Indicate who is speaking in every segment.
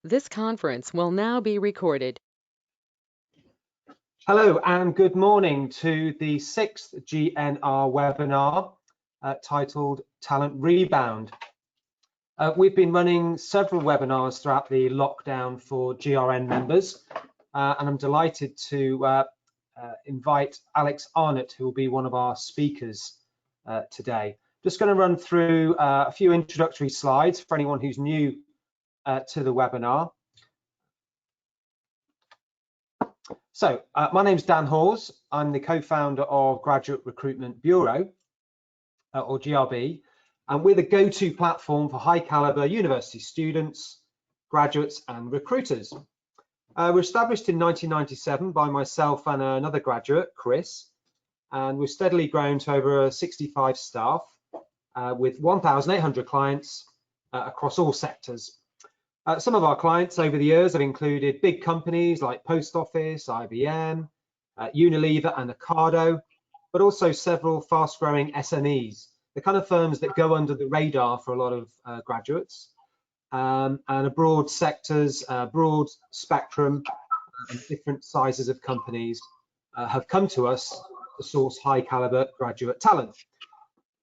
Speaker 1: This conference will now be recorded.
Speaker 2: Hello and good morning to the 6th GNR webinar titled Talent Rebound. We've been running several webinars throughout the lockdown for GRN members, and I'm delighted to invite Alex Arnot, who will be one of our speakers today. Just going to run through a few introductory slides for anyone who's new to the webinar. So my name's Dan Hawes. I'm the co-founder of Graduate Recruitment Bureau, or GRB, and we're the go-to platform for high caliber university students, graduates and recruiters. We're established in 1997 by myself and another graduate, Chris, and we've steadily grown to over 65 staff with 1,800 clients across all sectors. Some of our clients over the years have included big companies like Post Office, IBM, Unilever and Ocado, but also several fast-growing SMEs, the kind of firms that go under the radar for a lot of graduates, and a broad sectors, broad spectrum, and different sizes of companies have come to us to source high-caliber graduate talent.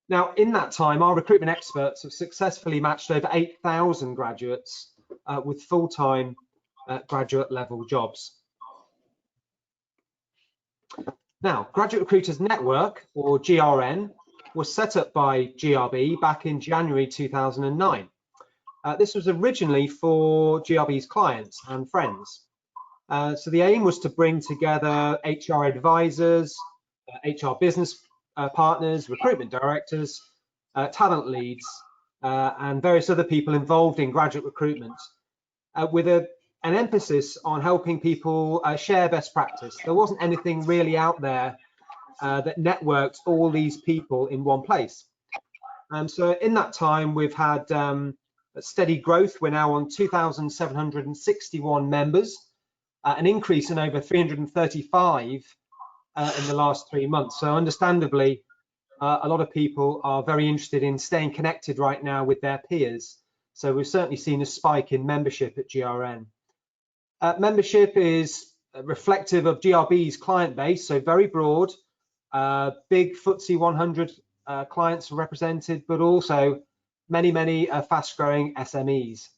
Speaker 2: Now, in that time, our recruitment experts have successfully matched over 8,000 graduates with full-time graduate level jobs. Now, Graduate Recruiters Network, or GRN, was set up by GRB back in January 2009. This was originally for GRB's clients and friends. So the aim was to bring together HR advisors, HR business partners, recruitment directors, talent leads, and various other people involved in graduate recruitment, with an emphasis on helping people share best practice. There wasn't anything really out there that networked all these people in one place. So in that time, we've had a steady growth. We're now on 2,761 members, an increase in over 335 in the last 3 months. So understandably, a lot of people are very interested in staying connected right now with their peers. So we've certainly seen a spike in membership at GRN. Membership is reflective of GRB's client base, so very broad. Big FTSE 100 clients are represented, but also many fast-growing SMEs.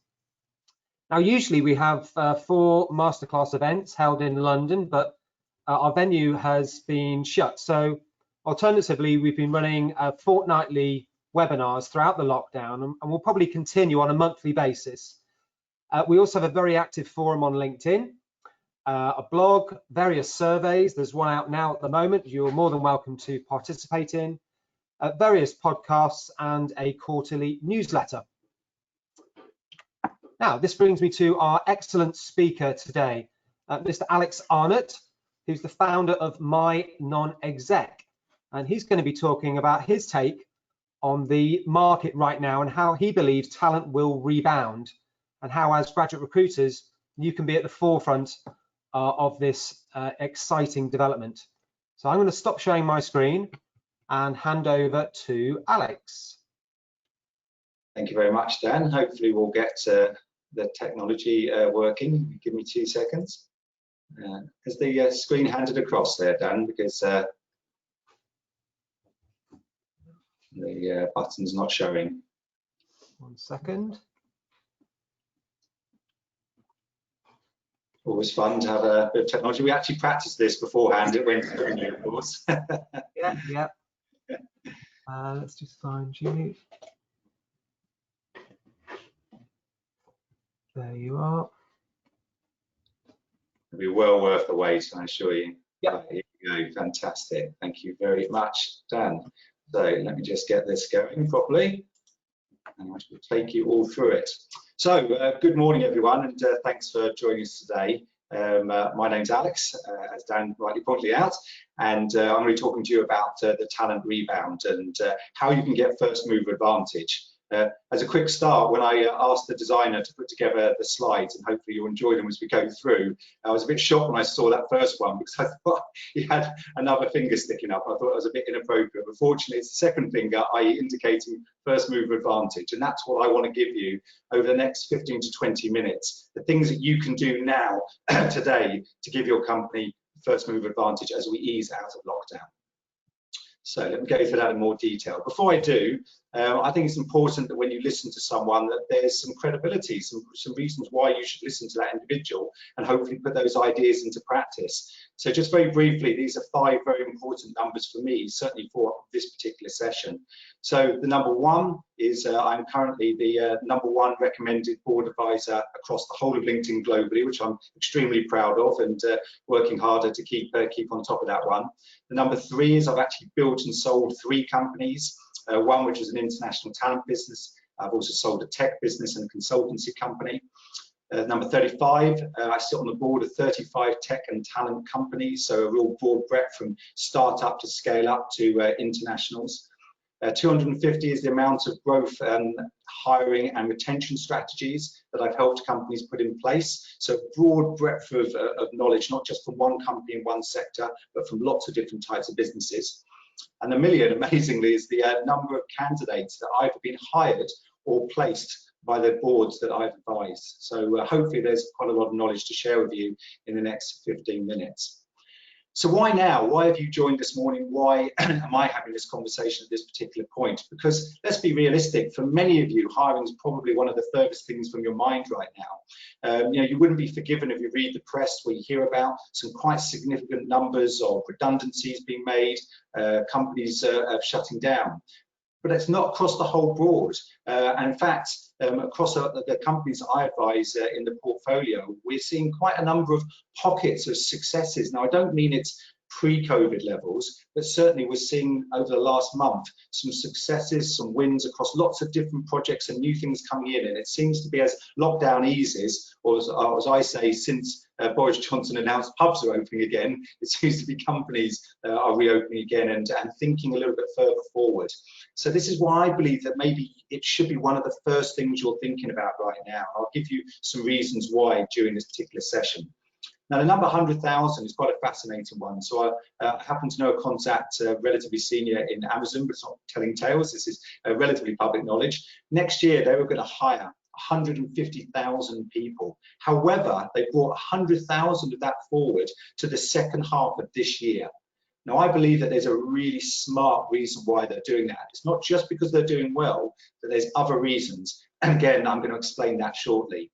Speaker 2: Now, usually we have 4 masterclass events held in London, but our venue has been shut. So alternatively, we've been running fortnightly webinars throughout the lockdown, and we'll probably continue on a monthly basis. We also have a very active forum on LinkedIn, a blog, various surveys. There's one out now at the moment you're more than welcome to participate in, various podcasts, and a quarterly newsletter. Now, this brings me to our excellent speaker today, Mr. Alex Arnot, who's the founder of MyNonExec. And he's going to be talking about his take on the market right now and how he believes talent will rebound, and how, as graduate recruiters, you can be at the forefront of this exciting development. So I'm going to stop sharing my screen and hand over to Alex.
Speaker 3: Thank you very much, Dan. Hopefully we'll get the technology working. Give me 2 seconds. Is the screen handed across there, Dan? Because the button's not showing.
Speaker 2: 1 second.
Speaker 3: Always fun to have a bit of technology. We actually practiced this beforehand. It went through, of course.
Speaker 2: Yeah. Let's just find you. There you are.
Speaker 3: It'll be well worth the wait, I assure you.
Speaker 2: Yeah.
Speaker 3: Here you go. Fantastic. Thank you very much, Dan. So let me just get this going properly, and I will take you all through it. So good morning, everyone, and thanks for joining us today. My name's Alex, as Dan rightly pointed out, and I'm going to be talking to you about the talent rebound and how you can get first mover advantage As a quick start, when I asked the designer to put together the slides, and hopefully you'll enjoy them as we go through, I was a bit shocked when I saw that first one because I thought he had another finger sticking up. I thought it was a bit inappropriate, but fortunately it's the second finger, i.e. indicating first mover advantage, and that's what I want to give you over the next 15 to 20 minutes, the things that you can do now, today, to give your company first mover advantage as we ease out of lockdown. So let me go through that in more detail. Before I do, I think it's important that when you listen to someone that there's some credibility, some reasons why you should listen to that individual and hopefully put those ideas into practice. So just very briefly, these are 5 very important numbers for me, certainly for this particular session. So the number 1 is I'm currently the number 1 recommended board advisor across the whole of LinkedIn globally, which I'm extremely proud of, and working harder to keep on top of that one. The number 3 is I've actually built and sold 3 companies. One which is an international talent business. I've also sold a tech business and a consultancy company. Number 35, I sit on the board of 35 tech and talent companies, so a real broad breadth from startup to scale up to internationals. 250 is the amount of growth and hiring and retention strategies that I've helped companies put in place. So broad breadth of knowledge, not just from one company in one sector, but from lots of different types of businesses. And the million, amazingly, is the number of candidates that I've been hired or placed by the boards that I've advised. So hopefully there's quite a lot of knowledge to share with you in the next 15 minutes. So why now? Why have you joined this morning? Why am I having this conversation at this particular point? Because let's be realistic, for many of you, hiring is probably one of the furthest things from your mind right now. You know, you wouldn't be forgiven if you read the press where you hear about some quite significant numbers of redundancies being made, companies shutting down. But it's not across the whole board. And in fact, across the companies I advise in the portfolio, we're seeing quite a number of pockets of successes. Now, I don't mean it's pre-COVID levels, but certainly we're seeing over the last month some successes, some wins across lots of different projects and new things coming in. And it seems to be as lockdown eases, or as I say, since Boris Johnson announced pubs are opening again, it seems to be companies are reopening again and thinking a little bit further forward. So this is why I believe that maybe it should be one of the first things you're thinking about right now. I'll give you some reasons why during this particular session. Now, the number 100,000 is quite a fascinating one. So I happen to know a contact relatively senior in Amazon, but it's not telling tales. This is relatively public knowledge. Next year, they were going to hire 150,000 people. However, they brought 100,000 of that forward to the second half of this year. Now, I believe that there's a really smart reason why they're doing that. It's not just because they're doing well, but there's other reasons. And again, I'm going to explain that shortly.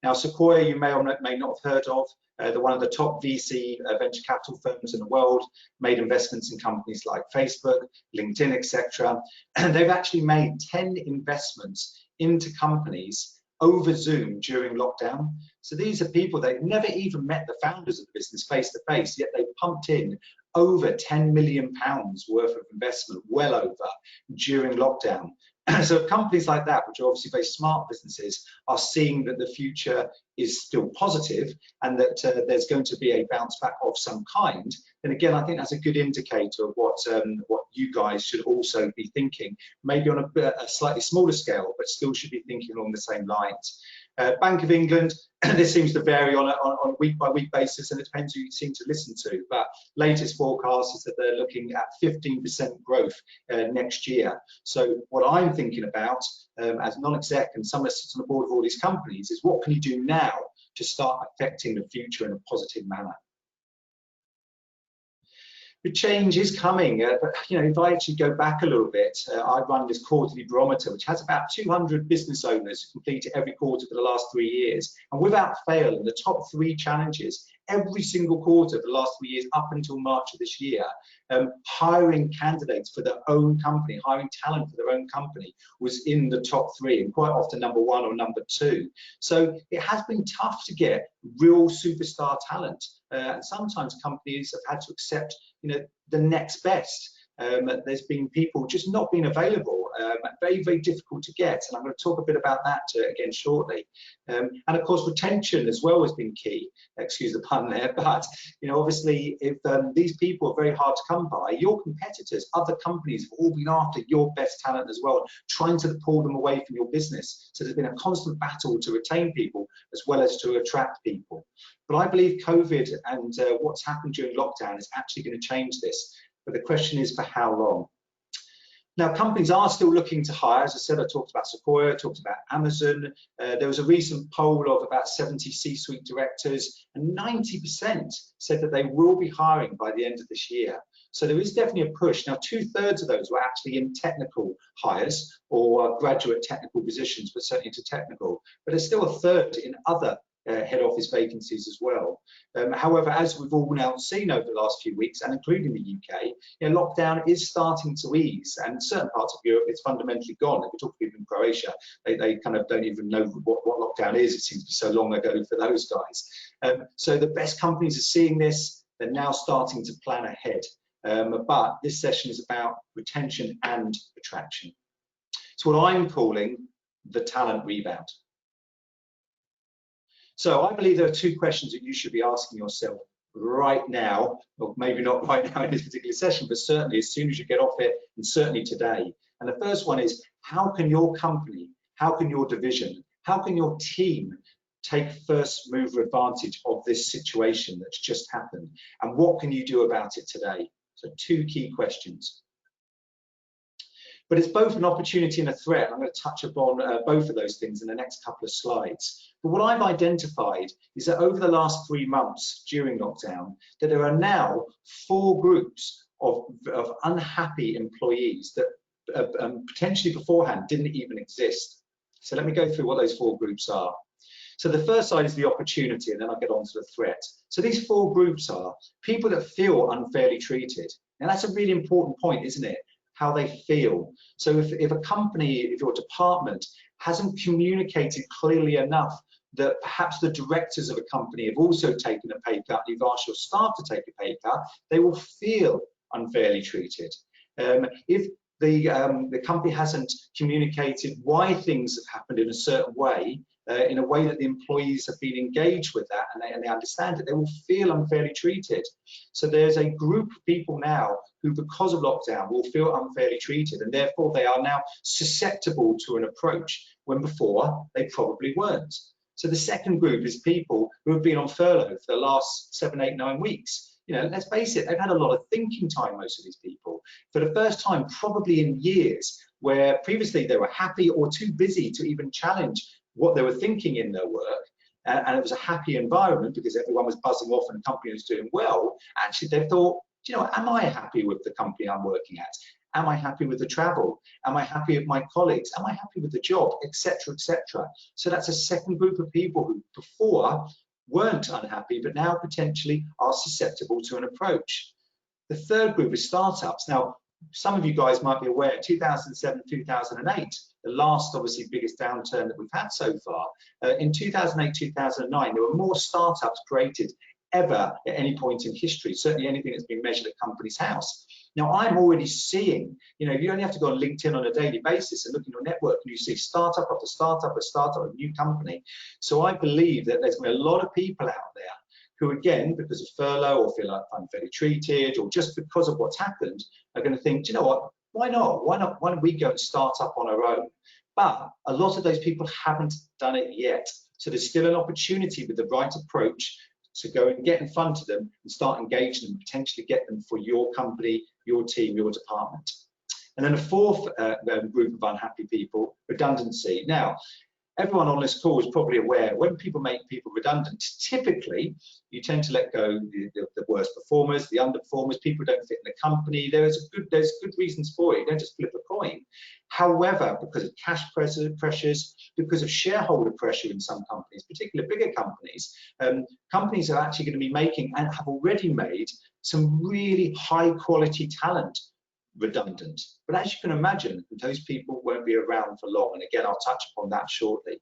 Speaker 3: Now, Sequoia, you may or may not have heard of. They're one of the top VC venture capital firms in the world, made investments in companies like Facebook, LinkedIn, etc. And they've actually made 10 investments into companies over Zoom during lockdown. So these are people that never even met the founders of the business face to face, yet they pumped in over £10 million worth of investment, well over, during lockdown. So companies like that, which are obviously very smart businesses, are seeing that the future is still positive and that there's going to be a bounce back of some kind. And again, I think that's a good indicator of what you guys should also be thinking, maybe on a slightly smaller scale, but still should be thinking along the same lines. Bank of England, this seems to vary on a week-by-week basis, and it depends who you seem to listen to, but latest forecast is that they're looking at 15% growth next year. So what I'm thinking about as non-exec and someone that sits on the board of all these companies is what can you do now to start affecting the future in a positive manner? The change is coming, but you know, if I actually go back a little bit, I run this quarterly barometer, which has about 200 business owners who complete it every quarter for the last 3 years. And without fail, in the top 3 challenges, every single quarter for the last 3 years up until March of this year, hiring candidates for their own company, hiring talent for their own company was in the top 3, and quite often number 1 or number 2. So it has been tough to get real superstar talent. And sometimes companies have had to accept, you know, the next best. There's been people just not being available. very, very difficult to get, and I'm going to talk a bit about that again shortly. And of course, retention as well has been key. Excuse the pun there, but obviously, if these people are very hard to come by, your competitors, other companies have all been after your best talent as well, trying to pull them away from your business. So there's been a constant battle to retain people as well as to attract people. But I believe COVID and what's happened during lockdown is actually going to change this. But the question is, for how long? Now, companies are still looking to hire. As I said, I talked about Sequoia, I talked about Amazon. There was a recent poll of about 70 C-suite directors, and 90% said that they will be hiring by the end of this year. So there is definitely a push. Now, 2/3 of those were actually in technical hires or graduate technical positions, but certainly into technical. But there's still a third in other head office vacancies as well. However, as we've all now seen over the last few weeks, and including the UK, lockdown is starting to ease, and in certain parts of Europe it's fundamentally gone. If we talk to people in Croatia, they kind of don't even know what lockdown is. It seems to be so long ago for those guys. So the best companies are seeing this. They're now starting to plan ahead. But this session is about retention and attraction. It's what I'm calling the talent rebound. So I believe there are two questions that you should be asking yourself right now, or maybe not right now in this particular session, but certainly as soon as you get off it, and certainly today. And the first one is, how can your company, how can your division, how can your team take first mover advantage of this situation that's just happened? And what can you do about it today? So two key questions. But it's both an opportunity and a threat. I'm going to touch upon both of those things in the next couple of slides. But what I've identified is that over the last 3 months during lockdown, that there are now 4 groups of unhappy employees that potentially beforehand didn't even exist. So let me go through what those 4 groups are. So the first side is the opportunity, and then I'll get on to the threat. So these 4 groups are people that feel unfairly treated. Now that's a really important point, isn't it? How they feel. So if a company, if your department hasn't communicated clearly enough that perhaps the directors of a company have also taken a pay cut, you've asked your staff to take a pay cut, they will feel unfairly treated. If the company hasn't communicated why things have happened in a certain way, in a way that the employees have been engaged with that and they understand it, they will feel unfairly treated. So there's a group of people now who, because of lockdown, will feel unfairly treated, and therefore they are now susceptible to an approach when before they probably weren't. So the second group is people who have been on furlough for the last 7, 8, 9 weeks. Let's face it, they've had a lot of thinking time, most of these people, for the first time probably in years, where previously they were happy or too busy to even challenge what they were thinking in their work, and it was a happy environment because everyone was buzzing off and the company was doing well. Actually, they thought, am I happy with the company I'm working at? Am I happy with the travel? Am I happy with my colleagues? Am I happy with the job, etc., etc.? So that's a second group of people who before weren't unhappy, but now potentially are susceptible to an approach. The third group is startups. Now, some of you guys might be aware, 2007, 2008, the last obviously biggest downturn that we've had so far. In 2008, 2009, there were more startups created ever at any point in history, certainly anything that's been measured at Companies House. Now, I'm already seeing, you only have to go on LinkedIn on a daily basis and look in your network and you see startup after startup, a startup, a new company. So I believe that there's going to be a lot of people out there who, again, because of furlough or feel like unfairly treated or just because of what's happened, are going to think, do you know what, why not? Why don't we go and start up on our own? But a lot of those people haven't done it yet. So there's still an opportunity with the right approach to go and get in front of them and start engaging them, potentially get them for your company, your team, your department. And then a fourth group of unhappy people, redundancy. Now, everyone on this call is probably aware when people make people redundant, typically you tend to let go the worst performers, the underperformers, people who don't fit in the company. There's good reasons for it. You don't just flip a coin. However, because of cash pressures, because of shareholder pressure in some companies, particularly bigger companies, companies are actually going to be making and have already made some really high quality talent redundant. But as you can imagine, those people won't be around for long. And again, I'll touch upon that shortly.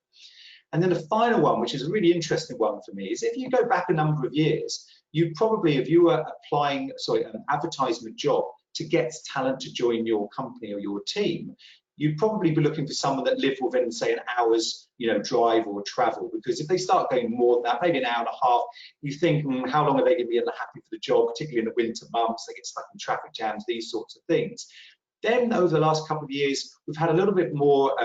Speaker 3: And then the final one, which is a really interesting one for me, is if you go back a number of years, you probably, if you were applying, an advertisement job to get talent to join your company or your team, you'd probably be looking for someone that lived within, say, an hour's, drive or travel. Because if they start going more than that, maybe an hour and a half, you think, how long are they going to be unhappy for the job, particularly in the winter months? They get stuck in traffic jams, these sorts of things. Then over the last couple of years, we've had a little bit more,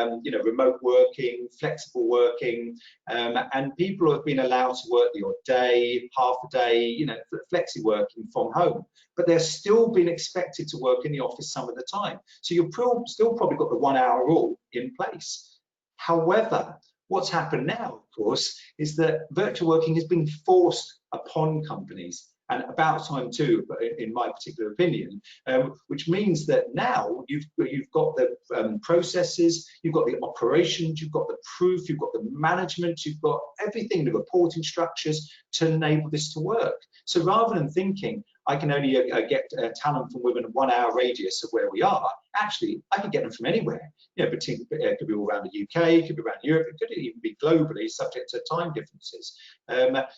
Speaker 3: remote working, flexible working, and people have been allowed to work the odd day, half a day, flexi working from home. But they're still being expected to work in the office some of the time. So you've still probably got the 1 hour rule in place. However, what's happened now, of course, is that virtual working has been forced upon companies. And about time too, in my particular opinion, which means that now you've got the processes, you've got the operations, you've got the proof, you've got the management, you've got everything, the reporting structures to enable this to work. So rather than thinking I can only get talent from within a 1 hour radius of where we are, actually I can get them from anywhere. It could be all around the UK, it could be around Europe, it could even be globally, subject to time differences.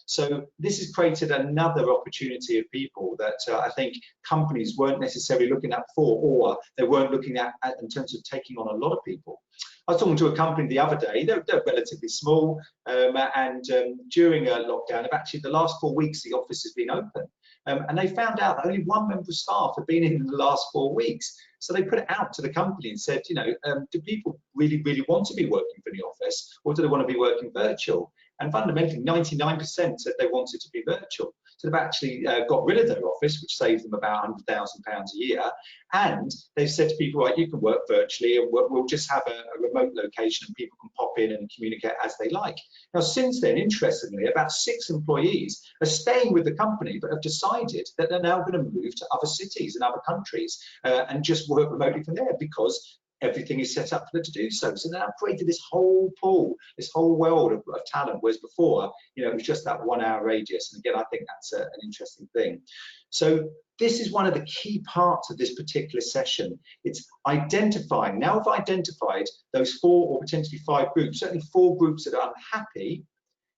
Speaker 3: So this has created another opportunity of people that I think companies weren't necessarily looking at before, or they weren't looking at in terms of taking on a lot of people. I was talking to a company the other day, they're relatively small, and during a lockdown, actually the last 4 weeks the office has been open. And they found out that only one member of staff had been in the last 4 weeks. So they put it out to the company and said, do people really want to be working from the office, or do they want to be working virtual? And fundamentally, 99% said they wanted to be virtual. So they've actually got rid of their office, which saves them about £100,000 a year. And they've said to people, right, you can work virtually, and we'll just have a remote location and people can pop in and communicate as they like. Now, since then, interestingly, about 6 employees are staying with the company, but have decided that they're now going to move to other cities and other countries and just work remotely from there, because everything is set up for them to do so. So now I've created this whole pool, this whole world of talent, whereas before, it was just that 1 hour radius. And again, I think that's an interesting thing. So this is one of the key parts of this particular session. It's identifying. Now I've identified those 4 or potentially 5 groups, certainly 4 groups that are unhappy.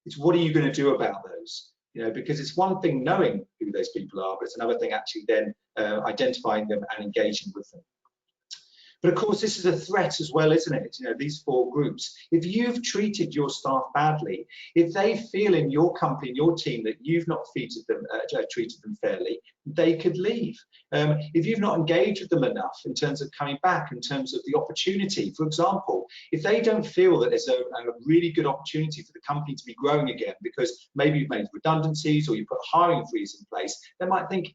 Speaker 3: It's what are you going to do about those? Because it's one thing knowing who those people are, but it's another thing actually then identifying them and engaging with them. But of course, this is a threat as well, isn't it? These 4 groups. If you've treated your staff badly, if they feel in your company, in your team, that you've not treated them fairly, they could leave. If you've not engaged with them enough in terms of coming back, in terms of the opportunity, for example, if they don't feel that there's a really good opportunity for the company to be growing again, because maybe you've made redundancies or you put a hiring freeze in place, they might think,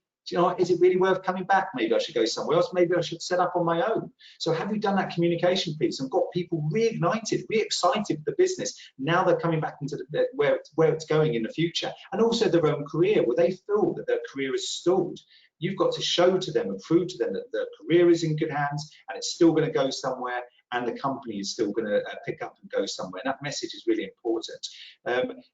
Speaker 3: is it really worth coming back? Maybe I should go somewhere else. Maybe I should set up on my own. So have you done that communication piece and got people reignited, re-excited with the business? Now they're coming back into where it's going in the future, and also their own career, where they feel that their career is stalled. You've got to show to them and prove to them that their career is in good hands and it's still going to go somewhere, and the company is still going to pick up and go somewhere. And that message is really important.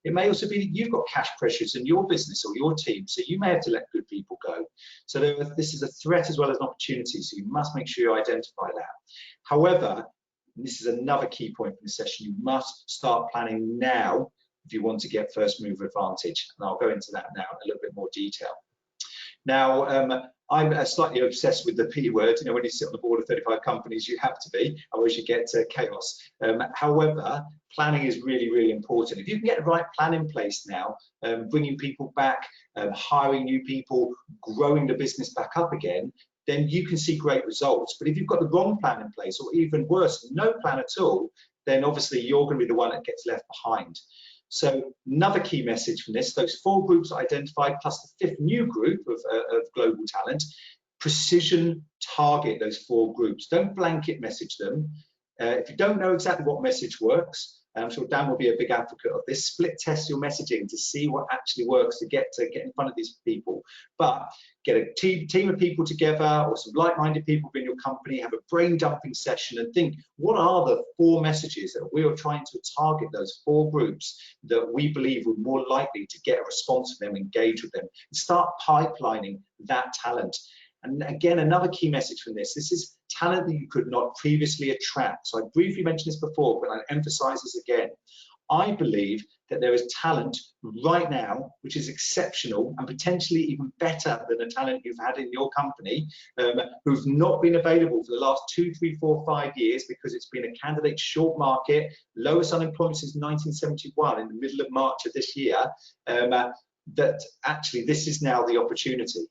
Speaker 3: It may also be that you've got cash pressures in your business or your team, so you may have to let good people go. So this is a threat as well as an opportunity, so you must make sure you identify that. However, and this is another key point from the session, you must start planning now if you want to get first mover advantage. And I'll go into that now in a little bit more detail. Now, I'm slightly obsessed with the P word. When you sit on the board of 35 companies, you have to be, otherwise you get chaos. However, planning is really important. If you can get the right plan in place now, bringing people back, hiring new people, growing the business back up again, then you can see great results. But if you've got the wrong plan in place, or even worse, no plan at all, then obviously you're going to be the one that gets left behind. So another key message from this, those 4 groups identified plus the 5th new group of global talent, precision target those 4 groups. Don't blanket message them. If you don't know exactly what message works, I'm sure Dan will be a big advocate of this, split test your messaging to see what actually works to get in front of these people. But get a team of people together, or some like-minded people in your company, have a brain dumping session and think, what are the 4 messages that we are trying to target those 4 groups that we believe we're more likely to get a response from them, engage with them, and start pipelining that talent. And again, another key message from this is talent that you could not previously attract. So I briefly mentioned this before, but I emphasize this again. I believe that there is talent right now which is exceptional and potentially even better than the talent you've had in your company, who've not been available for the last 2, 3, 4, 5 years because it's been a candidate short market, lowest unemployment since 1971 in the middle of March of this year, that actually this is now the opportunity.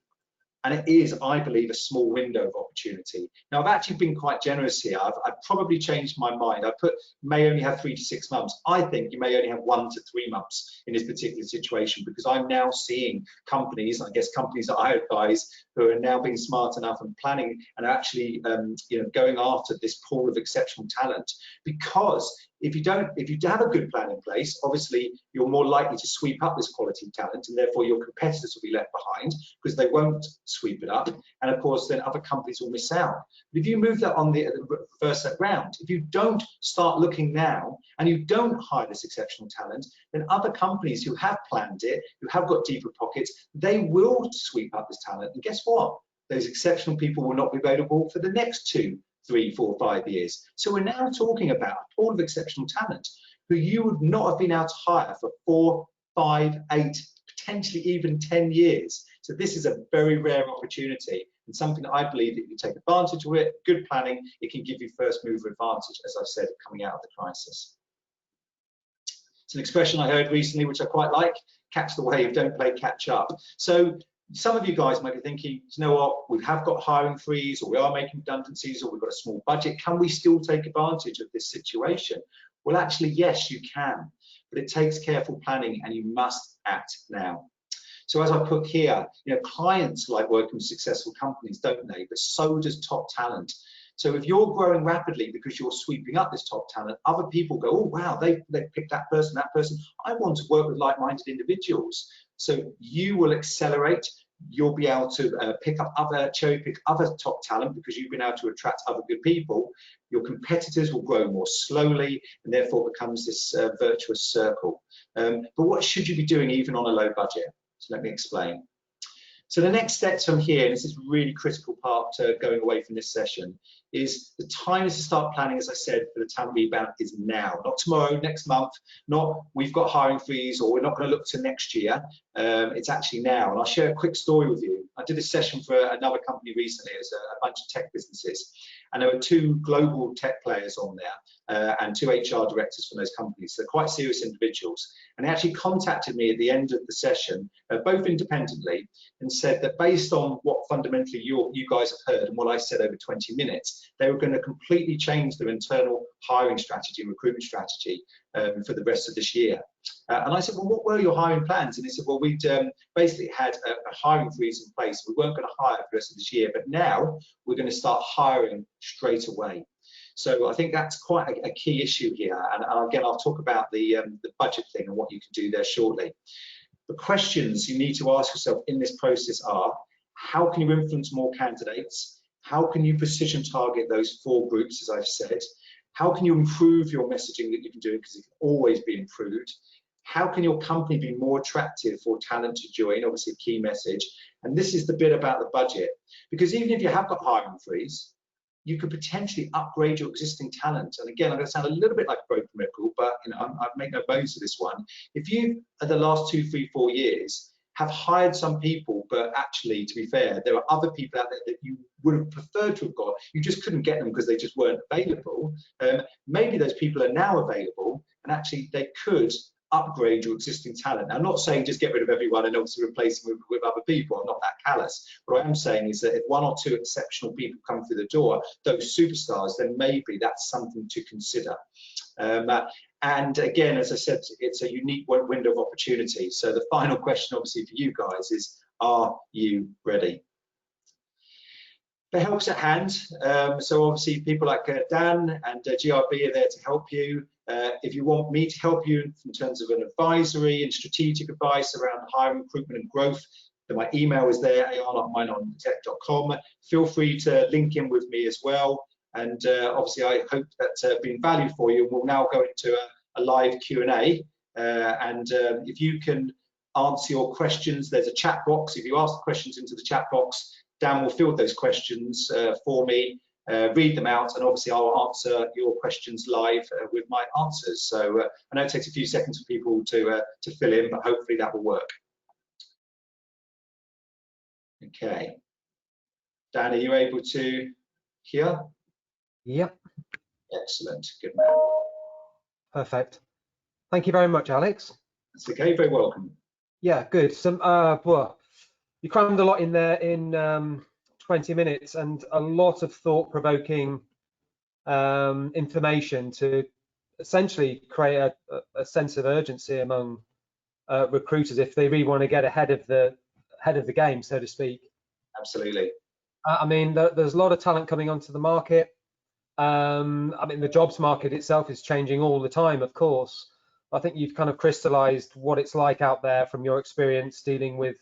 Speaker 3: And it is, I believe, a small window of opportunity. Now, I've actually been quite generous here. I've probably changed my mind. I put may only have 3 to 6 months. I think you may only have 1 to 3 months in this particular situation, because I'm now seeing companies, I guess companies that I advise, who are now being smart enough and planning and actually going after this pool of exceptional talent. Because if you have a good plan in place, obviously you're more likely to sweep up this quality talent, and therefore your competitors will be left behind because they won't sweep it up, and of course then other companies will miss out. But if you move that on the reverse round, if you don't start looking now and you don't hire this exceptional talent, then other companies who have planned it, who have got deeper pockets, they will sweep up this talent, and guess what? Those exceptional people will not be available for the next 2, 3, 4, 5 years. So we're now talking about a pool of exceptional talent who you would not have been able to hire for 4, 5, 8, potentially even 10 years. So this is a very rare opportunity, and something that I believe that if you take advantage of it, good planning, it can give you first mover advantage, as I've said, coming out of the crisis. It's an expression I heard recently, which I quite like: catch the wave, don't play catch up. So some of you guys might be thinking, you know what, we have got hiring freeze, or we are making redundancies, or we've got a small budget. Can we still take advantage of this situation? Well, actually, yes, you can, but it takes careful planning, and you must act now. So as I put here, clients like working with successful companies, don't they? But so does top talent. So if you're growing rapidly because you're sweeping up this top talent, other people go, oh, wow, they picked that person. I want to work with like-minded individuals. So you will accelerate. You'll be able to cherry pick other top talent because you've been able to attract other good people. Your competitors will grow more slowly, and therefore becomes this virtuous circle. But what should you be doing even on a low budget? So let me explain. So the next steps from here, and this is a really critical part going away from this session, is the time is to start planning, as I said, for the talent rebound is now, not tomorrow, next month, not we've got hiring freeze or we're not going to look to next year. It's actually now. And I'll share a quick story with you. I did a session for another company recently. It was a bunch of tech businesses, and there were 2 global tech players on there and 2 HR directors from those companies. So they're quite serious individuals. And they actually contacted me at the end of the session, both independently, and said that based on what fundamentally you guys have heard and what I said over 20 minutes, they were going to completely change their internal hiring strategy and recruitment strategy for the rest of this year. And I said, well, what were your hiring plans? And they said, well, we'd basically had a hiring freeze in place. We weren't going to hire for the rest of this year, but now we're going to start hiring straight away. So I think that's quite a key issue here. And again, I'll talk about the budget thing and what you can do there shortly. The questions you need to ask yourself in this process are, how can you influence more candidates? How can you precision target those 4 groups, as I've said? How can you improve your messaging that you've been doing, because it can always be improved? How can your company be more attractive for talent to join? Obviously a key message. And this is the bit about the budget, because even if you have got hiring freeze, you could potentially upgrade your existing talent. And again, I'm going to sound a little bit like a broken record, but I've made no bones of this one. If you, at the last 2, 3, 4 years, have hired some people, but actually, to be fair, there are other people out there that you would have preferred to have got, you just couldn't get them because they just weren't available. Maybe those people are now available, and actually they could upgrade your existing talent. Now, I'm not saying just get rid of everyone and obviously replace them with other people. I'm not that callous. What I am saying is that if 1 or 2 exceptional people come through the door, those superstars, then maybe that's something to consider. And again, as I said, it's a unique window of opportunity. So the final question, obviously, for you guys is, are you ready? The help's at hand. So obviously people like Dan and GRB are there to help you. If you want me to help you in terms of an advisory and strategic advice around hiring, recruitment and growth, then my email is there, ar@mynonexec.com. Feel free to link in with me as well. And obviously I hope that's been value for you. We'll now go into a live Q&A. If you can answer your questions, there's a chat box. If you ask the questions into the chat box, Dan will field those questions for me, read them out, and obviously I'll answer your questions live with my answers. So I know it takes a few seconds for people to fill in, but hopefully that will work. Okay. Dan, are you able to hear?
Speaker 2: Yep.
Speaker 3: Excellent. Good man.
Speaker 2: Perfect. Thank you very much, Alex.
Speaker 3: That's okay. Very welcome.
Speaker 2: Yeah, good. Some well, you crammed a lot in there in 20 minutes, and a lot of thought-provoking information to essentially create a sense of urgency among recruiters if they really want to get ahead of the game, so to speak.
Speaker 3: Absolutely.
Speaker 2: I mean, there's a lot of talent coming onto the market. I mean, the jobs market itself is changing all the time, of course. I think you've kind of crystallized what it's like out there from your experience dealing with,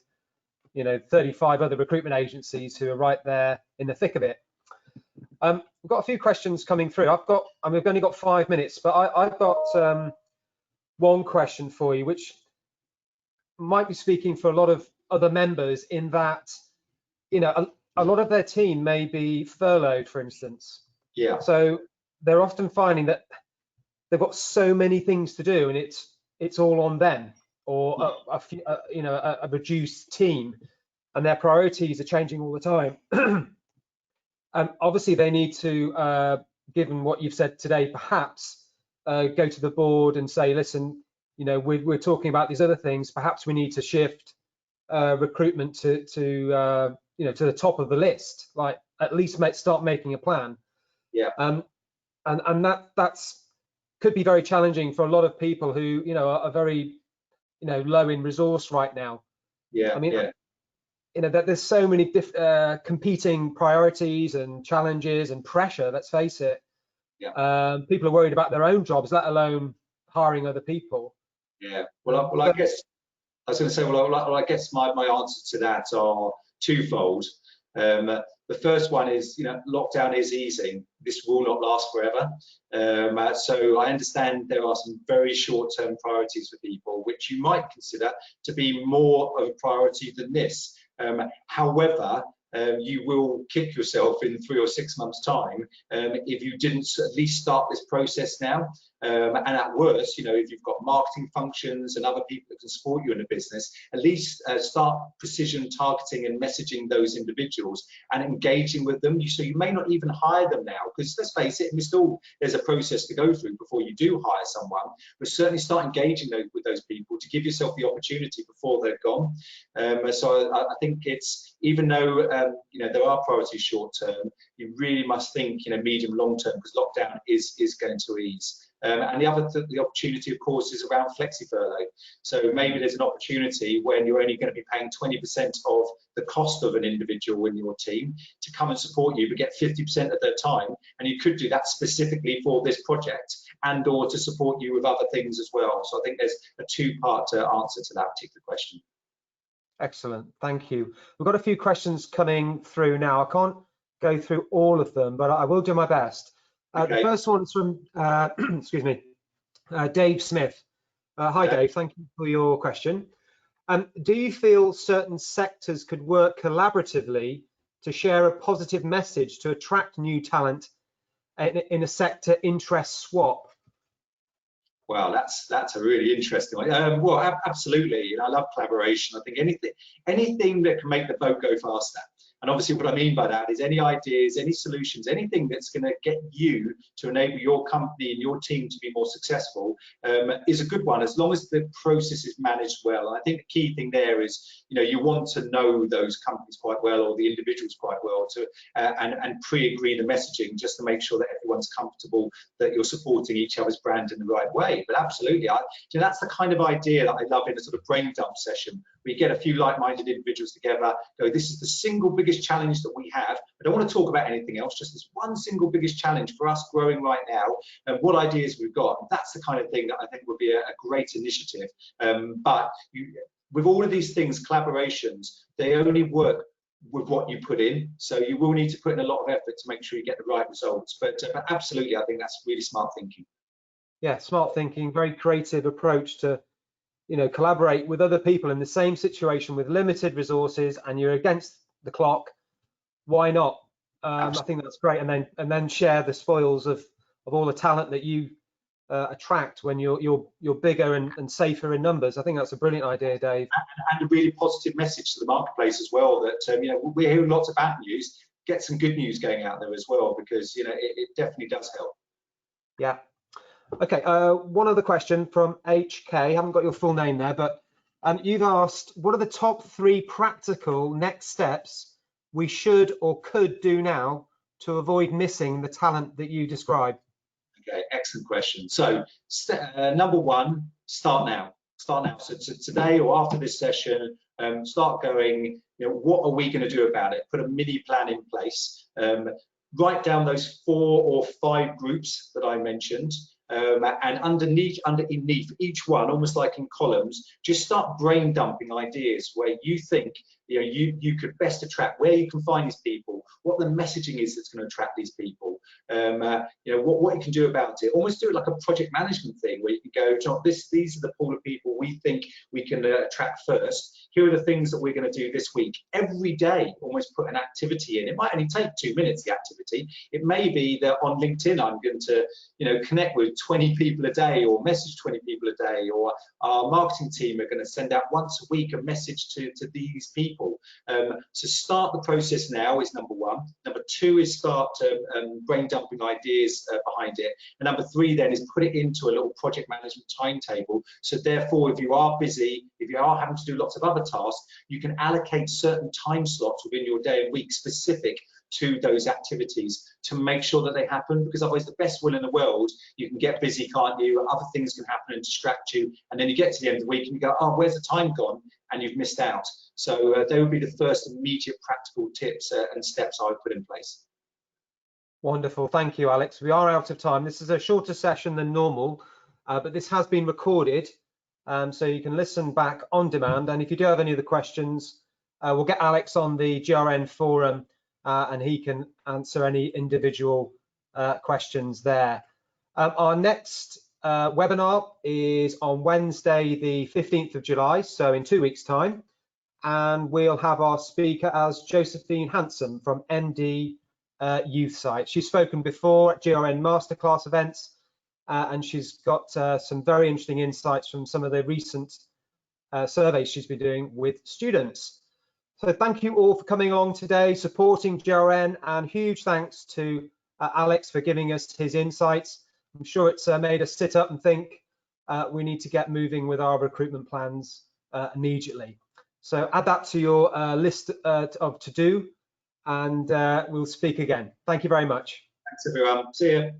Speaker 2: 35 other recruitment agencies who are right there in the thick of it. We've got a few questions coming through. We've only got 5 minutes, but I've got one question for you, which might be speaking for a lot of other members in that, a lot of their team may be furloughed, for instance.
Speaker 3: Yeah.
Speaker 2: So they're often finding that they've got so many things to do, and it's all on them, or a reduced team, and their priorities are changing all the time. Obviously, they need to, given what you've said today, perhaps go to the board and say, listen, we're talking about these other things. Perhaps we need to shift recruitment to the top of the list. Like, at least start making a plan.
Speaker 3: Yeah.
Speaker 2: And that's could be very challenging for a lot of people who are very low in resource right now.
Speaker 3: Yeah.
Speaker 2: I mean,
Speaker 3: yeah.
Speaker 2: That there's so many competing priorities and challenges and pressure. Let's face it.
Speaker 3: Yeah.
Speaker 2: People are worried about their own jobs, let alone hiring other people.
Speaker 3: Yeah. Well, I guess I was going to say. Well, I guess my answers to that are twofold. The first one is, lockdown is easing. This will not last forever. So I understand there are some very short-term priorities for people, which you might consider to be more of a priority than this. However, you will kick yourself in 3 or 6 months' time if you didn't at least start this process now. And at worst, if you've got marketing functions and other people that can support you in a business, at least start precision targeting and messaging those individuals and engaging with them. So you may not even hire them now, because let's face it, there's a process to go through before you do hire someone, but certainly start engaging with those people to give yourself the opportunity before they're gone. So I think it's, even though there are priorities short term, you really must think medium long term, because lockdown is going to ease. And the opportunity, of course, is around flexi furlough. So maybe there's an opportunity when you're only going to be paying 20% of the cost of an individual in your team to come and support you, but get 50% of their time. And you could do that specifically for this project, and or to support you with other things as well. So I think there's a two-part answer to that particular question.
Speaker 2: Excellent, thank you. We've got a few questions coming through now. I can't go through all of them, but I will do my best. Okay. The first one's from, excuse me, Dave Smith. Hi, Dave, thank you for your question. Do you feel certain sectors could work collaboratively to share a positive message to attract new talent in a sector interest swap?
Speaker 3: Well, that's a really interesting one. Well, absolutely. I love collaboration. I think anything that can make the boat go faster. And obviously what I mean by that is any ideas, any solutions, anything that's going to get you to enable your company and your team to be more successful is a good one, as long as the process is managed well. And I think the key thing there is, you want to know those companies quite well, or the individuals quite well, to and pre-agree the messaging, just to make sure that everyone's comfortable that you're supporting each other's brand in the right way. But absolutely, that's the kind of idea that I love in a sort of brain dump session. We get a few like-minded individuals together, go, this is the single biggest challenge that we have. I don't want to talk about anything else, just this one single biggest challenge for us growing right now, and what ideas we've got. And that's the kind of thing that I think would be a great initiative. But with all of these things, collaborations, they only work with what you put in. So you will need to put in a lot of effort to make sure you get the right results. But absolutely, I think that's really smart thinking.
Speaker 2: Yeah, smart thinking, very creative approach to collaborate with other people in the same situation with limited resources, and you're against the clock. Why not I think that's great, and then share the spoils of all the talent that you attract when you're bigger and safer in numbers. I think that's a brilliant idea, Dave.
Speaker 3: And a really positive message to the marketplace as well, that you know, we're hearing lots of bad news. Get some good news going out there as well, because you know it definitely does help.
Speaker 2: Yeah. Okay. One other question from HK. I haven't got your full name there, but you've asked, what are the top 3 practical next steps we should or could do now to avoid missing the talent that you described?
Speaker 3: Okay, excellent question. So number 1, start now. Start now. So today or after this session, start going, you know, what are we going to do about it? Put a mini plan in place. Write down those 4 or 5 groups that I mentioned. And underneath each one, almost like in columns, just start brain dumping ideas where you think, you know, you could best attract, where you can find these people, what the messaging is that's going to attract these people, you know, what you can do about it. Almost do it like a project management thing, where you can go, John, these are the pool of people we think we can attract first. Here are the things that we're going to do this week. Every day, almost put an activity in. It might only take 2 minutes, the activity. It may be that on LinkedIn, I'm going to, you know, connect with 20 people a day, or message 20 people a day, or our marketing team are going to send out once a week a message to these people. So start the process now is number 1. Number 2 is start brain dumping ideas behind it. And number 3 then is put it into a little project management timetable. So therefore, if you are busy, if you are having to do lots of other tasks, you can allocate certain time slots within your day and week specific to those activities to make sure that they happen, because otherwise the best will in the world, you can get busy, can't you? Other things can happen and distract you, and then you get to the end of the week and you go, oh, where's the time gone? And you've missed out. So they would be the first immediate practical tips and steps I would put in place.
Speaker 2: Wonderful, thank you, Alex. We are out of time. This is a shorter session than normal, but this has been recorded, so you can listen back on demand. And if you do have any other questions, we'll get Alex on the GRN forum, and he can answer any individual questions there. Our next webinar is on Wednesday, the 15th of July, so in 2 weeks' time. And we'll have our speaker as Josephine Hanson from MD Youth Site. She's spoken before at GRN Masterclass events, and she's got some very interesting insights from some of the recent surveys she's been doing with students. So thank you all for coming along today, supporting GRN, and huge thanks to Alex for giving us his insights. I'm sure it's made us sit up and think we need to get moving with our recruitment plans immediately. So add that to your list of to do, and we'll speak again. Thank you very much.
Speaker 3: Thanks, everyone. See you.